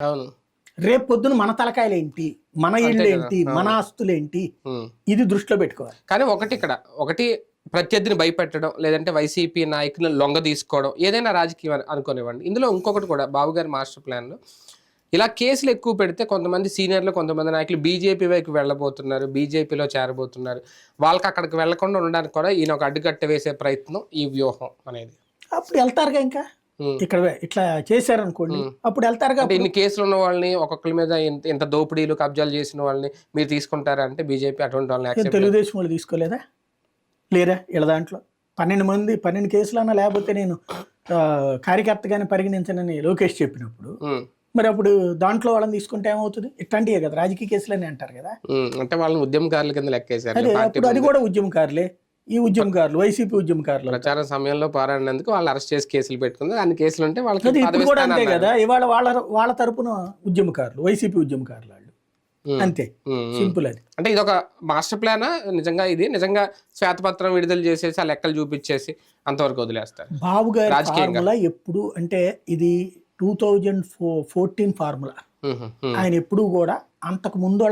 అవును. రేపు పొద్దున మన తలకాయలేంటి, మన అంతే కదా. ఇళ్ళేంటి, మన అవును. ఆస్తులేంటి, ఉమ్. ఇది దృష్టిలో పెట్టుకోవాలి. కానీ ఒకటి ప్రత్యర్థిని భయపెట్టడం, లేదంటే వైసీపీ నాయకులను లొంగ తీసుకోవడం, ఏదైనా రాజకీయం అనుకోనివ్వండి. ఇందులో ఇంకొకటి కూడా బాబు గారి మాస్టర్ ప్లాన్‌లో ఇలా కేసులు ఎక్కువ పెడితే కొంతమంది సీనియర్లు, కొంతమంది నాయకులు బీజేపీ వైపు వెళ్ళబోతున్నారు, బీజేపీలో చేరబోతున్నారు. వాళ్ళకి అక్కడికి వెళ్ళకుండా ఉండడానికి కూడా ఈయన ఒక అడ్డుకట్ట వేసే ప్రయత్నం ఈ వ్యూహం అనేది. అప్పుడు వెళ్తారుగా ఇంకా. హ్మ్. ఇక్కడ ఇట్లా చేశారనుకోండి, హ్మ్. అప్పుడు వెళ్తారుగా. అంటే ఇన్ని కేసులు ఉన్న వాళ్ళని, ఒక్కొక్కరి మీద ఇంత దోపిడీలు, కబ్జాలు చేసిన వాళ్ళని మీరు తీసుకుంటారా అంటే బీజేపీ అటువంటి వాళ్ళని యాక్సెప్ట్ చేయదు. తెలుగుదేశం వాళ్ళు తీసుకోలేదా, లేరా వీళ్ళ దాంట్లో 12 కేసులన్నా లేకపోతే నేను కార్యకర్తగానే పరిగణించనని లోకేష్ చెప్పినప్పుడు, హ్మ్. మరి అప్పుడు దాంట్లో వాళ్ళని తీసుకుంటే ఏమవుతుంది? ఇట్లాంటివే కదా రాజకీయ కేసులని అంటారు కదా. అంటే వాళ్ళని ఉద్యమకారుల కింద లెక్కేశారు అదే పార్టీ అప్పుడు అది ముందు. కూడా ఉద్యమకారులే. ఈ ఉద్యమకారులు వైసీపీ ఉద్యమకారులు అవుతారు. ప్రచారం సమయంలో పోరాడినందుకు వాళ్ళు అరెస్ట్ చేసి కేసులు పెట్టుకుంది. అన్ని కేసులు ఉంటే వాళ్ళకి అది ఇప్పుడు పదవి కూడా ఇస్తాను అంతే అన్నారు. కదా. ఇవాళ వాళ్ళ వాళ్ళ తరపున ఉద్యమకారులు, వైసీపీ ఉద్యమకారులు వాళ్ళు హ్మ్. అంతే. హ్మ్. హ్మ్. సింపుల్ అది. అంటే ఇదొక మాస్టర్ ప్లానా నిజంగా? ఇది నిజంగా శ్వేతపత్రం విడుదల చేసేసి ఆ లెక్కలు చూపించేసి అంతవరకు వదిలేస్తారు బాబు గారి రాజకీయంగా? ఫార్ములా ఎప్పుడు అంటే ఇది 2014 ఫార్ములా. హుహు. హ్మ్. ఆయన ఎప్పుడు కూడా అంతకు ముందు